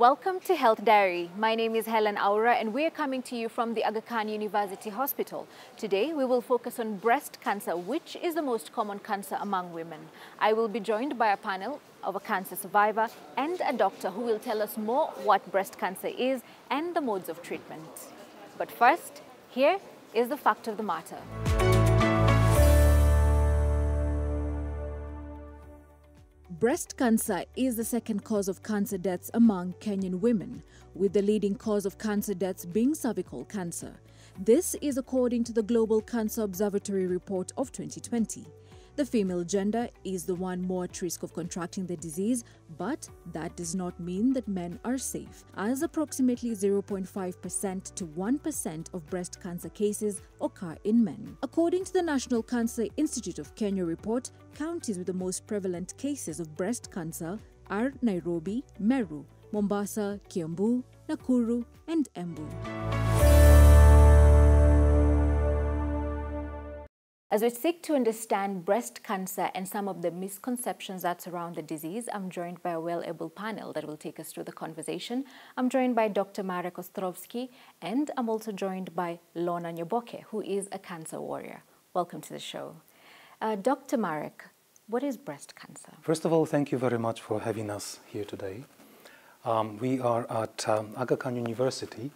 Welcome to Health Diary. My name is Helen Aura and we are coming to you from the Aga Khan University Hospital. Today we will focus on breast cancer, which is the most common cancer among women. I will be joined by a panel of a cancer survivor and a doctor who will tell us more what breast cancer is and the modes of treatment. But first, here is the fact of the matter. Breast cancer is the second cause of cancer deaths among Kenyan women, with the leading cause of cancer deaths being cervical cancer. This is according to the Global Cancer Observatory report of 2020. The female gender is the one more at risk of contracting the disease, but that does not mean that men are safe, as approximately 0.5% to 1% of breast cancer cases occur in men. According to the National Cancer Institute of Kenya report, counties with the most prevalent cases of breast cancer are Nairobi, Meru, Mombasa, Kiambu, Nakuru, and Embu. As we seek to understand breast cancer and some of the misconceptions that surround the disease, I'm joined by a well-able panel that will take us through the conversation. I'm joined by Dr. Marek Ostrovsky, and I'm also joined by Lorna Nyaboke, who is a cancer warrior. Welcome to the show. Dr. Marek, what is breast cancer? First of all, thank you very much for having us here today. We are at Aga Khan University,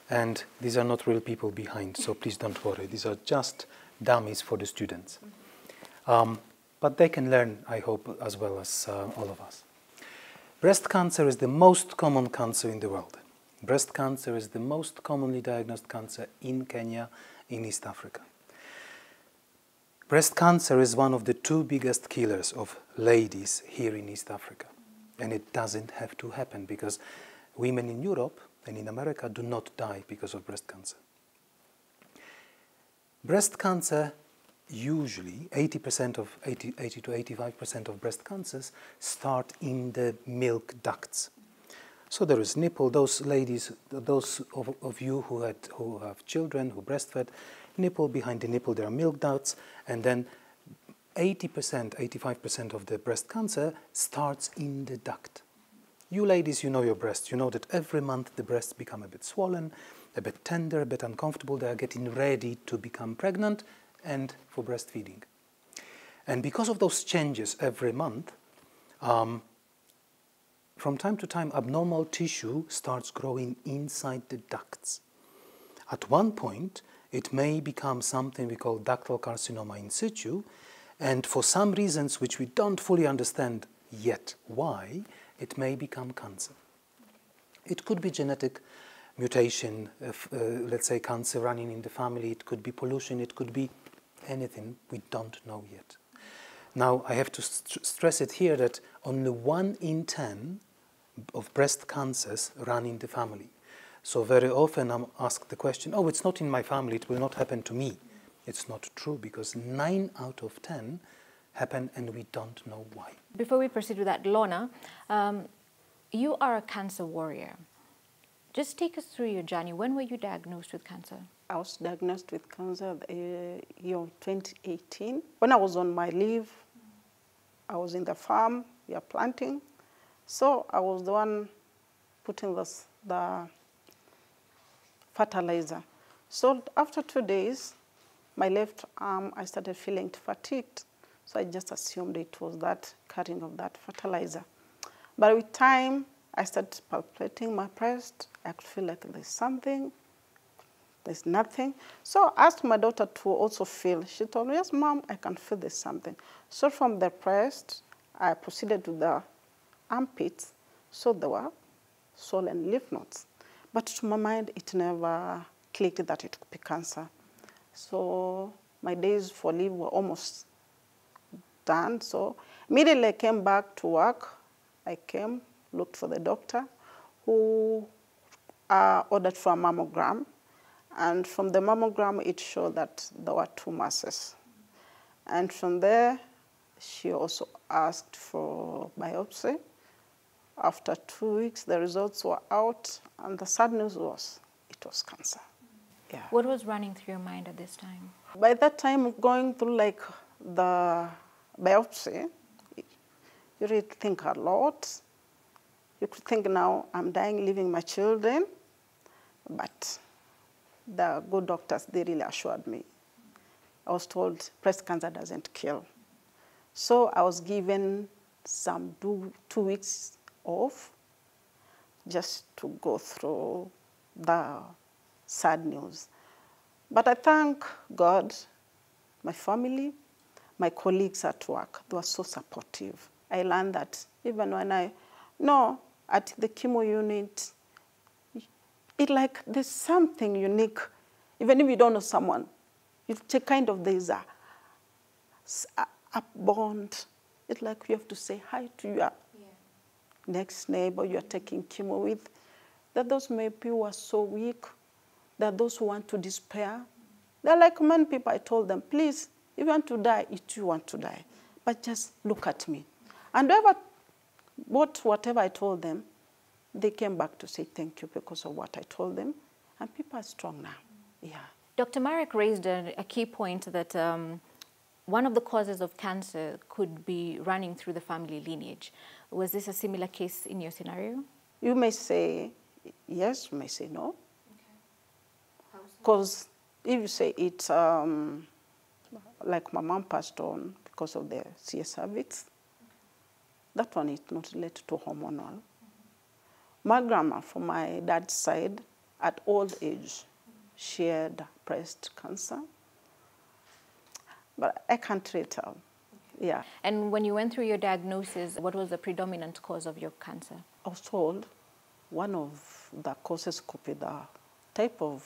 and these are not real people behind, so please don't worry. These are just dummies for the students. But they can learn, I hope, as well as all of us. Breast cancer is the most common cancer in the world. Breast cancer is the most commonly diagnosed cancer in Kenya, in East Africa. Breast cancer is one of the two biggest killers of ladies here in East Africa. And it doesn't have to happen because women in Europe and in America do not die because of breast cancer. Breast cancer, usually 80 to 85% of breast cancers start in the milk ducts. So there is nipple. Those ladies, those of you who have children who breastfed, nipple, behind the nipple there are milk ducts, and then 80%, 85% of the breast cancer starts in the duct. You ladies, you know your breasts. You know that every month the breasts become a bit swollen, a bit tender, a bit uncomfortable. They are getting ready to become pregnant and for breastfeeding. And because of those changes every month, from time to time, abnormal tissue starts growing inside the ducts. At one point, it may become something we call ductal carcinoma in situ, and for some reasons which we don't fully understand yet why, it may become cancer. It could be genetic mutation, let's say cancer running in the family, it could be pollution, it could be anything, we don't know yet. Now, I have to stress it here that only 1 in 10 of breast cancers run in the family. So very often I'm asked the question, oh, it's not in my family, it will not happen to me. It's not true because 9 out of 10 happen and we don't know why. Before we proceed with that, Lorna, you are a cancer warrior. Just take us through your journey. When were you diagnosed with cancer? I was diagnosed with cancer in year 2018. When I was on my leave, I was in the farm, we are planting. So I was the one putting the fertilizer. So after 2 days, my left arm, I started feeling fatigued. So I just assumed it was that carrying of that fertilizer. But with time, I started palpating my breast. I could feel like there's something, there's nothing. So I asked my daughter to also feel. She told me, yes, Mom, I can feel there's something. So from the breast, I proceeded to the armpits. So there were swollen lymph nodes. But to my mind, it never clicked that it could be cancer. So my days for leave were almost done. So immediately I came back to work. I came, looked for the doctor who ordered for a mammogram. And from the mammogram, it showed that there were 2 masses. And from there, she also asked for biopsy. After 2 weeks, the results were out. And the sad news was it was cancer. Yeah. What was running through your mind at this time? By that time, going through like the biopsy, you really think a lot. You could think now I'm dying, leaving my children, but the good doctors, they really assured me. I was told breast cancer doesn't kill. So I was given some 2 weeks off just to go through the sad news. But I thank God, my family, my colleagues at work, they were so supportive. I learned that even when at the chemo unit, like there's something unique. Even if you don't know someone, there's a bond. It's like you have to say hi to your next neighbor you're taking chemo with. That those maybe who are so weak, that those who want to despair. They're like many people. I told them, please, if you want to die, if you want to die, but just look at me. And whatever I told them, they came back to say thank you because of what I told them. And people are strong now. Yeah. Dr. Marek raised a key point that one of the causes of cancer could be running through the family lineage. Was this a similar case in your scenario? You may say yes, you may say no. Okay. Because if you say it's like my mom passed on because of the CS cervix, that one is not related to hormonal. My grandma, from my dad's side, at old age, she had breast cancer. But I can't really tell. Okay. Yeah. And when you went through your diagnosis, what was the predominant cause of your cancer? I was told one of the causes could be the type of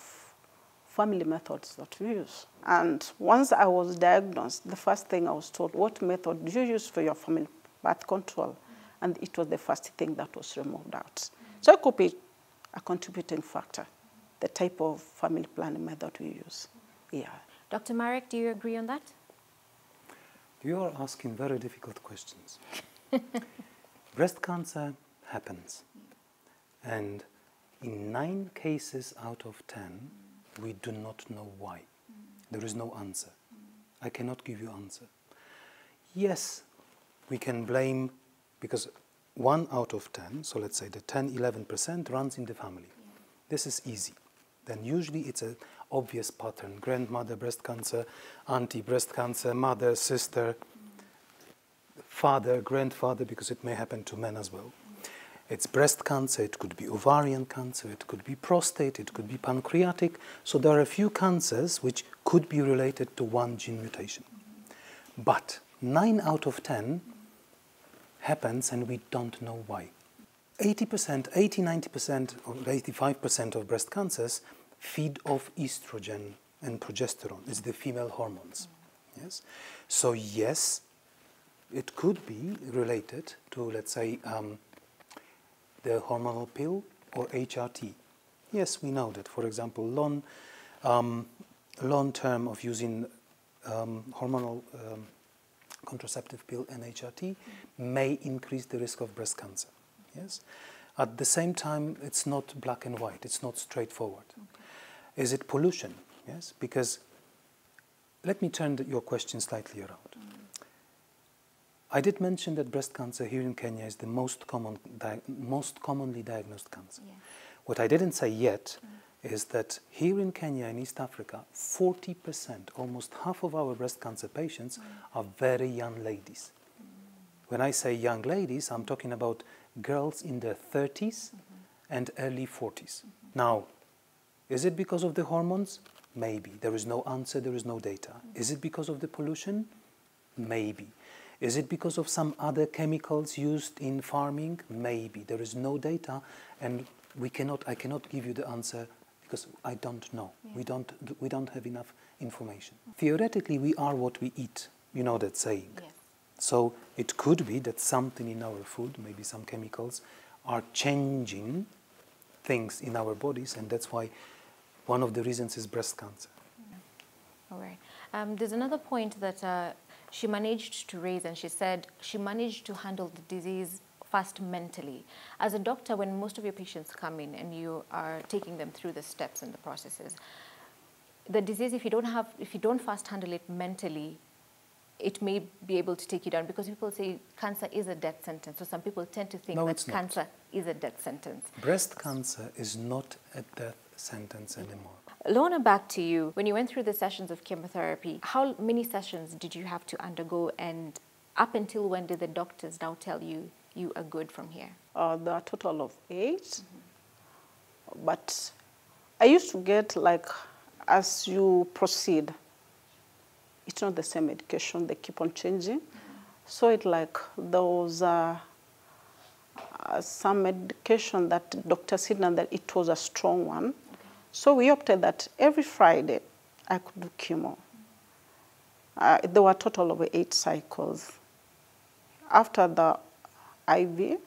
family methods that we use. And once I was diagnosed, the first thing I was told, what method do you use for your family birth control? And it was the first thing that was removed out. So it could be a contributing factor, the type of family planning method we use. Yeah. Dr. Marek, do you agree on that? You are asking very difficult questions. Breast cancer happens. And in 9 cases out of 10, we do not know why. There is no answer. I cannot give you answer. Yes, we can blame, because 1 out of 10, so let's say the 10-11% runs in the family. This is easy. Then usually it's an obvious pattern. Grandmother, breast cancer, auntie, breast cancer, mother, sister, father, grandfather, because it may happen to men as well. It's breast cancer, it could be ovarian cancer, it could be prostate, it could be pancreatic. So there are a few cancers which could be related to one gene mutation. But 9 out of 10 happens and we don't know why. 80%, 80-90% or 85% of breast cancers feed off estrogen and progesterone. It's the female hormones. Yes. So yes, it could be related to, let's say, the hormonal pill or HRT. Yes, we know that, for example, long term of using hormonal contraceptive pill and HRT may increase the risk of breast cancer. Yes. At the same time, it's not black and white. It's not straightforward. Okay. Is it pollution? Yes. Because let me turn your question slightly around. I did mention that breast cancer here in Kenya is the most commonly diagnosed cancer. Yeah. What I didn't say yet is that here in Kenya and East Africa, 40%, almost half of our breast cancer patients are very young ladies. When I say young ladies, I'm talking about girls in their 30s and early 40s. Now, is it because of the hormones? Maybe. There is no answer, there is no data. Is it because of the pollution? Maybe. Is it because of some other chemicals used in farming? Maybe. There is no data, and I cannot give you the answer because I don't know. Yeah. We don't have enough information. Theoretically, we are what we eat. You know that saying. Yes. So it could be that something in our food, maybe some chemicals, are changing things in our bodies, and that's why one of the reasons is breast cancer. Yeah. All right. There's another point that she managed to raise, and she said she managed to handle the disease first mentally. As a doctor, when most of your patients come in and you are taking them through the steps and the processes, the disease, if you don't first handle it mentally, it may be able to take you down, because people say cancer is a death sentence. So some people tend to think that cancer is a death sentence. Breast cancer is not a death sentence anymore. Lorna, back to you. When you went through the sessions of chemotherapy, how many sessions did you have to undergo, and up until when did the doctors now tell you you are good from here? There are a total of 8, but I used to get, like, as you proceed, it's not the same medication, they keep on changing. So it like there was some medication that Dr. Sidnan, that it was a strong one. Okay. So we opted that every Friday I could do chemo. There were a total of 8 cycles. After the IV,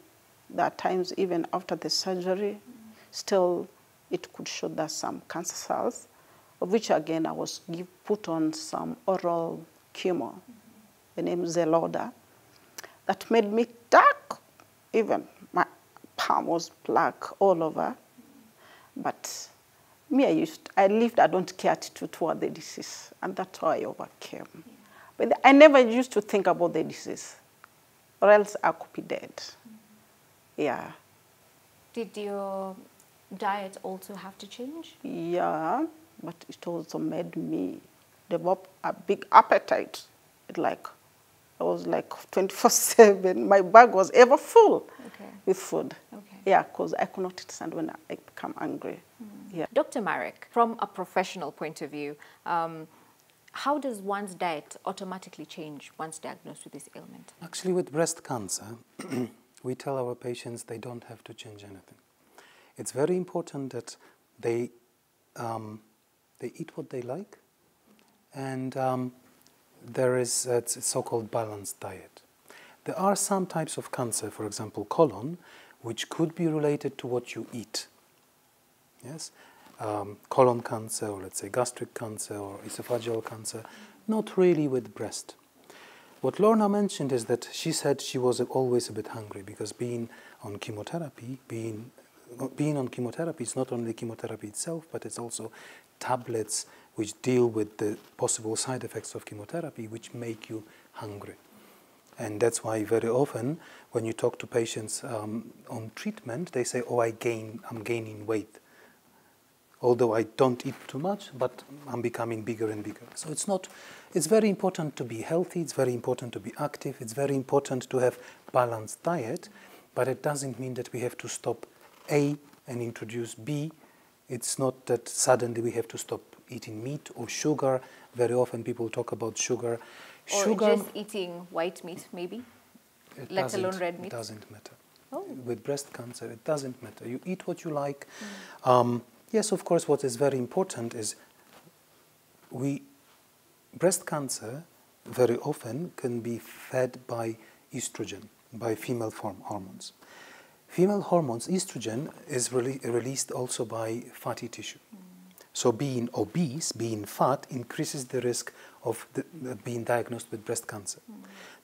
there are times even after the surgery, still it could show that some cancer cells, of which again I was put on some oral chemo, the name Zeloda, that made me dark. Even my palm was black all over. But me, I lived I don't care attitude toward the disease, and that's how I overcame. Yeah. But I never used to think about the disease, or else I could be dead. Yeah. Did your diet also have to change? Yeah, but it also made me develop a big appetite. I was like 24/7. My bag was ever full with food. Okay. Yeah, because I could not stand when I become angry. Yeah. Dr. Marek, from a professional point of view, how does one's diet automatically change once diagnosed with this ailment? Actually, with breast cancer, we tell our patients they don't have to change anything. It's very important that they eat what they like, and there is a so-called balanced diet. There are some types of cancer, for example, colon, which could be related to what you eat. Yes, colon cancer, or let's say gastric cancer or esophageal cancer, not really with breast. What Lorna mentioned is that she said she was always a bit hungry because being on chemotherapy is not only chemotherapy itself, but it's also tablets which deal with the possible side effects of chemotherapy, which make you hungry. And that's why very often when you talk to patients on treatment, they say, oh, I'm gaining weight. Although I don't eat too much, but I'm becoming bigger and bigger. So it's very important to be healthy, it's very important to be active, it's very important to have balanced diet, but it doesn't mean that we have to stop A and introduce B. It's not that suddenly we have to stop eating meat or sugar. Very often people talk about sugar. Or just eating white meat, maybe, let alone red meat. It doesn't matter. Oh. With breast cancer, it doesn't matter. You eat what you like. Yes, of course, what is very important is breast cancer very often can be fed by estrogen, by female hormones. Female hormones, estrogen, is released also by fatty tissue. So being obese, being fat, increases the risk of being diagnosed with breast cancer.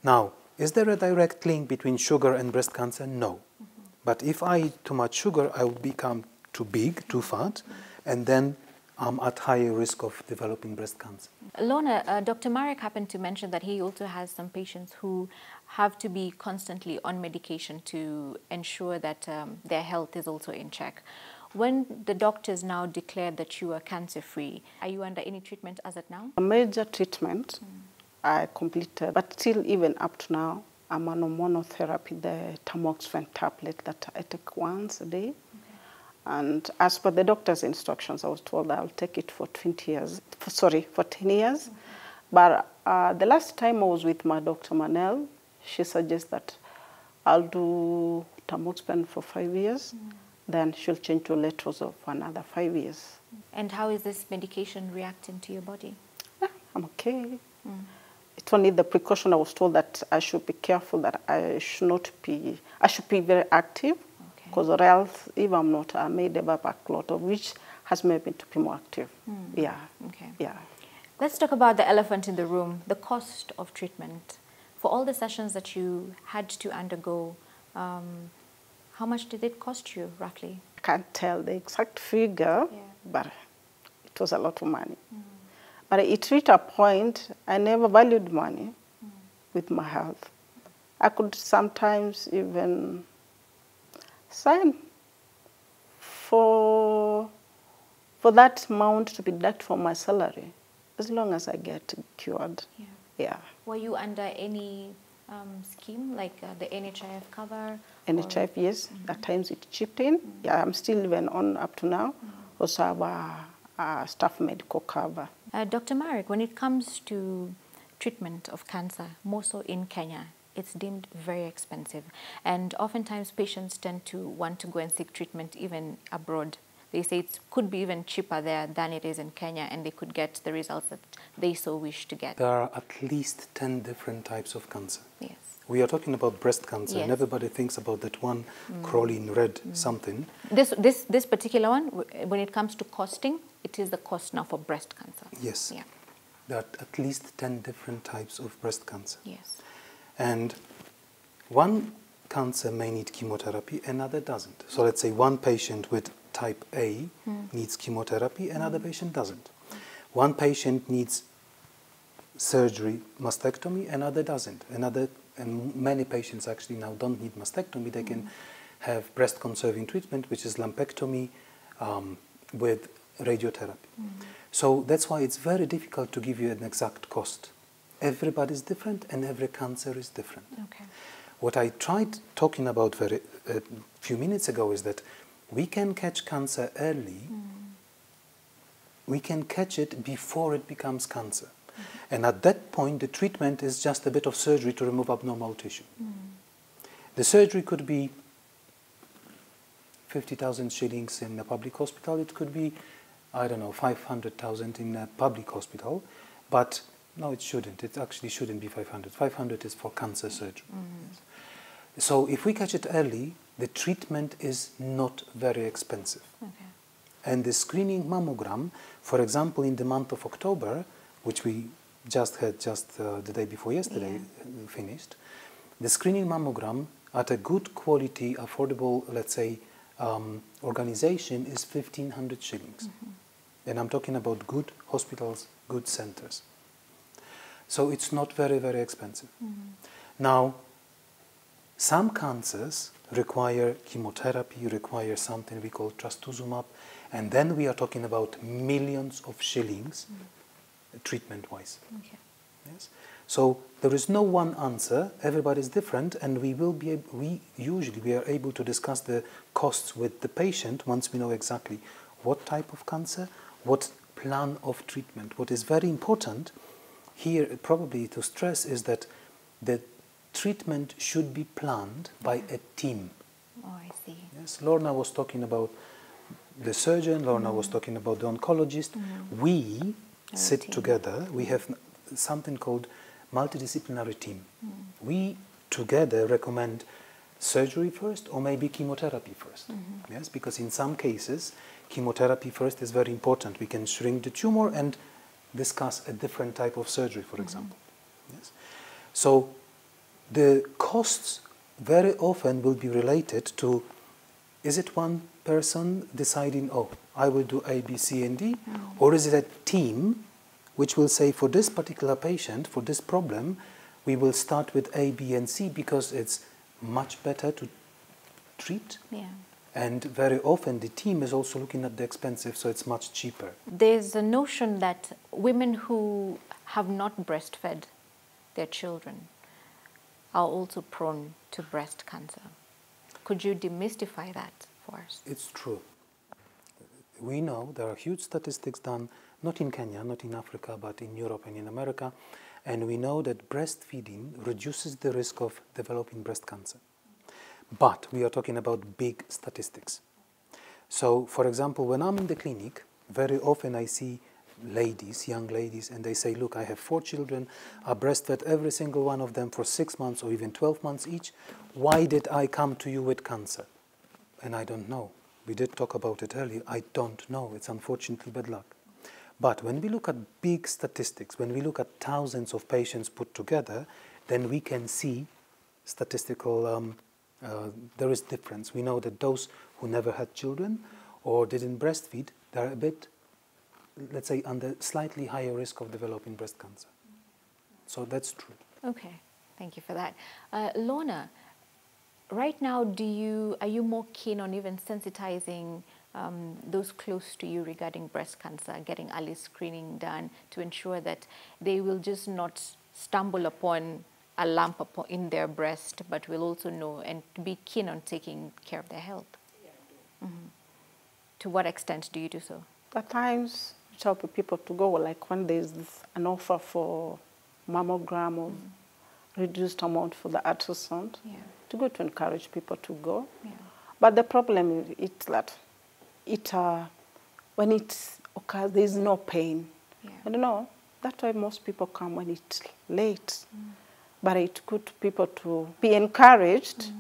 Now, is there a direct link between sugar and breast cancer? No. But if I eat too much sugar, I will become too big, too fat, and then I'm at higher risk of developing breast cancer. Lorna, Dr. Marek happened to mention that he also has some patients who have to be constantly on medication to ensure that their health is also in check. When the doctors now declared that you are cancer-free, are you under any treatment as of now? A major treatment I completed, but still even up to now, I'm on monotherapy, the tamoxifen tablet that I take once a day. And as per the doctor's instructions, I was told I'll take it for 20 years, for 10 years. But the last time I was with my Dr. Manel, she suggests that I'll do tamoxifen for 5 years. Then she'll change to letrozole for another 5 years. And how is this medication reacting to your body? I'm okay. It's only the precaution I was told that I should be careful, that I should be very active. Because or else, if I'm not, I may develop a clot, of which has made me to be more active. Yeah. Okay. Yeah. Let's talk about the elephant in the room, the cost of treatment. For all the sessions that you had to undergo, how much did it cost you, roughly? I can't tell the exact figure, but it was a lot of money. But it reached a point, I never valued money with my health. I could sometimes even Sign for that amount to be deducted from my salary, as long as I get cured. Yeah. Yeah. Were you under any scheme like the NHIF cover? NHIF, yes. At times it chipped in. Yeah, I'm still even on up to now. Also have a staff medical cover. Dr. Marek, when it comes to treatment of cancer, more so in Kenya, it's deemed very expensive. And oftentimes patients tend to want to go and seek treatment even abroad. They say it could be even cheaper there than it is in Kenya, and they could get the results that they so wish to get. There are at least 10 different types of cancer. Yes. We are talking about breast cancer, Yes. and everybody thinks about that one crawly in red something. This particular one, when it comes to costing, it is the cost now for breast cancer. Yes. Yeah. There are at least 10 different types of breast cancer. Yes. And one cancer may need chemotherapy, another doesn't. So let's say one patient with type A needs chemotherapy, another patient doesn't. One patient needs surgery, mastectomy, another doesn't. And many patients actually now don't need mastectomy. They can have breast conserving treatment, which is lumpectomy with radiotherapy. So that's why it's very difficult to give you an exact cost. Everybody's different and every cancer is different. Okay. What I tried talking about a few minutes ago is that we can catch cancer early. We can catch it before it becomes cancer. And at that point, the treatment is just a bit of surgery to remove abnormal tissue. The surgery could be 50,000 shillings in a public hospital. It could be, I don't know, 500,000 in a public hospital. But no, it shouldn't. It actually shouldn't be 500. 500 is for cancer surgery. So if we catch it early, the treatment is not very expensive. Okay. And the screening mammogram, for example, in the month of October, which we just had the day before yesterday finished, the screening mammogram at a good quality, affordable, let's say, organization is 1,500 shillings. And I'm talking about good hospitals, good centers. So it's not very, very expensive. Now, some cancers require chemotherapy, require something we call trastuzumab, and then we are talking about millions of shillings treatment-wise. Okay. Yes? So there is no one answer, everybody's different, and we usually are able to discuss the costs with the patient once we know exactly what type of cancer, what plan of treatment. What is very important here probably to stress is that the treatment should be planned by a team. Oh, I see. Yes, Lorna was talking about the surgeon, Lorna was talking about the oncologist. We sit together, we have something called multidisciplinary team. We together recommend surgery first or maybe chemotherapy first. Yes, because in some cases, chemotherapy first is very important. We can shrink the tumor and discuss a different type of surgery, for example. Yes. So the costs very often will be related to, is it one person deciding, oh, I will do A, B, C, and D, or is it a team which will say for this particular patient, for this problem, we will start with A, B, and C because it's much better to treat. Yeah. And very often the team is also looking at the expensive, so it's much cheaper. There's a notion that women who have not breastfed their children are also prone to breast cancer. Could you demystify that for us? It's true. We know there are huge statistics done, not in Kenya, not in Africa, but in Europe and in America, and we know that breastfeeding reduces the risk of developing breast cancer. But we are talking about big statistics. So, for example, when I'm in the clinic, very often I see ladies, young ladies, and they say, look, I have 4 children, I breastfed every single one of them for 6 months or even 12 months each. Why did I come to you with cancer? And I don't know. We did talk about it earlier. I don't know. It's unfortunately bad luck. But when we look at big statistics, when we look at thousands of patients put together, then we can see statistical there is difference. We know that those who never had children or didn't breastfeed, they're a bit, let's say, under slightly higher risk of developing breast cancer. So that's true. Okay, thank you for that. Lorna, Right now, are you more keen on even sensitizing those close to you regarding breast cancer, getting early screening done to ensure that they will just not stumble upon a lump in their breast, but will also know and be keen on taking care of their health? To what extent do you do so? At times, we tell people to go, like when there's an offer for mammogram or reduced amount for the ultrasound, to go to encourage people to go. But the problem is that when it occurs, there's no pain. I don't know. That's why most people come when it's late. But it's good to people to be encouraged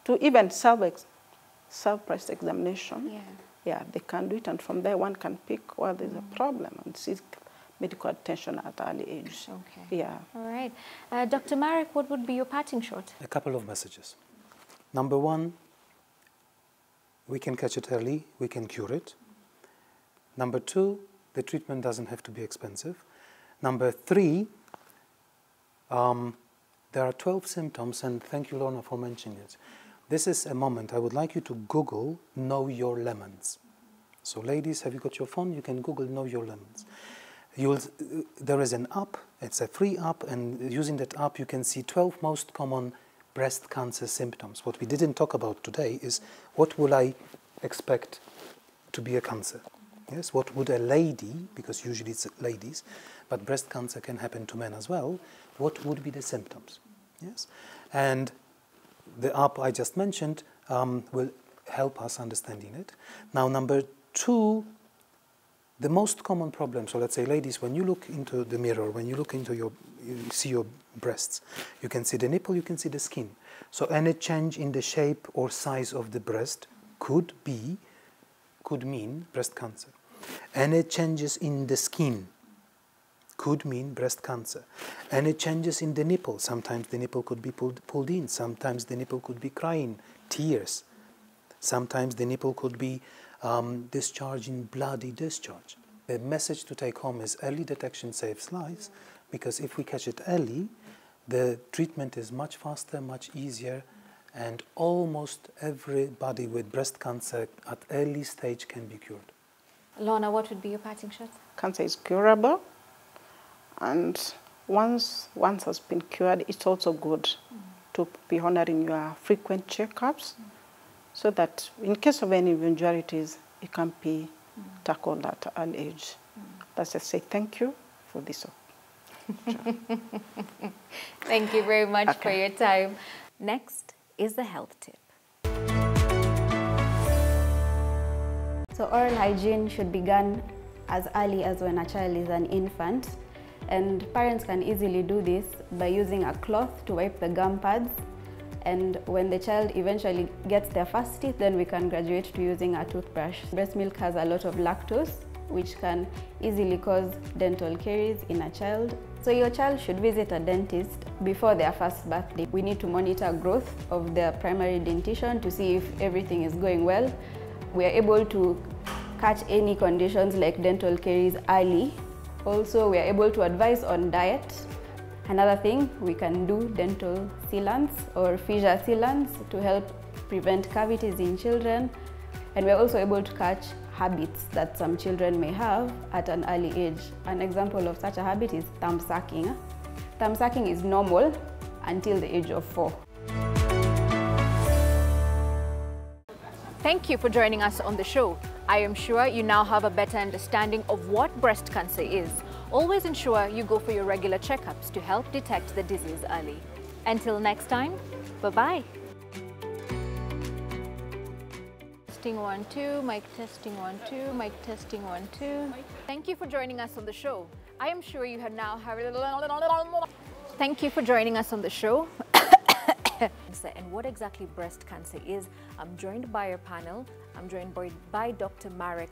to even self-breast examination. Yeah, they can do it, and from there one can pick where there's a problem and seek medical attention at early age. Okay. Yeah. All right. Dr. Marek, what would be your parting shot? A couple of messages. Number one, we can catch it early, we can cure it. Number two, the treatment doesn't have to be expensive. Number three, there are 12 symptoms, and thank you, Lorna, for mentioning it. This is a moment I would like you to Google Know Your Lemons. So ladies, have you got your phone? You can Google Know Your Lemons. There is an app, it's a free app, and using that app you can see 12 most common breast cancer symptoms. What we didn't talk about today is what will I expect to be a cancer? Yes, what would a lady, because usually it's ladies, but breast cancer can happen to men as well, what would be the symptoms? Yes, and the app I just mentioned will help us understanding it. Now, number two, the most common problem, so let's say ladies, when you look into the mirror, when you look into you see your breasts, you can see the nipple, you can see the skin. So any change in the shape or size of the breast could mean breast cancer. Any changes in the skin could mean breast cancer. Any changes in the nipple, sometimes the nipple could be pulled in, sometimes the nipple could be crying, tears. Sometimes the nipple could be discharging bloody discharge. The message to take home is early detection saves lives, because if we catch it early, the treatment is much faster, much easier, and almost everybody with breast cancer at early stage can be cured. Lorna, what would be your parting shot? Cancer is curable, and once has been cured, it's also good to be honoring your frequent checkups, so that in case of any eventualities, it can be tackled at an age. Let's just say thank you for this. Thank you very much for your time. Next is the health tip. So oral hygiene should begin as early as when a child is an infant, and parents can easily do this by using a cloth to wipe the gum pads, and when the child eventually gets their first teeth, then we can graduate to using a toothbrush. Breast milk has a lot of lactose, which can easily cause dental caries in a child. So your child should visit a dentist before their first birthday. We need to monitor growth of their primary dentition to see if everything is going well. We are able to catch any conditions like dental caries early. Also, we are able to advise on diet. Another thing, we can do dental sealants or fissure sealants to help prevent cavities in children. And we're also able to catch habits that some children may have at an early age. An example of such a habit is thumb sucking. Thumb sucking is normal until the age of 4. Thank you for joining us on the show. I am sure you now have a better understanding of what breast cancer is. Always ensure you go for your regular checkups to help detect the disease early. Until next time, bye-bye. Testing 1 2, mic testing 1 2, mic testing 1 2. Thank you for joining us on the show. I am sure you have now Thank you for joining us on the show. And what exactly breast cancer is, I'm joined by a panel. I'm joined by Dr. Marek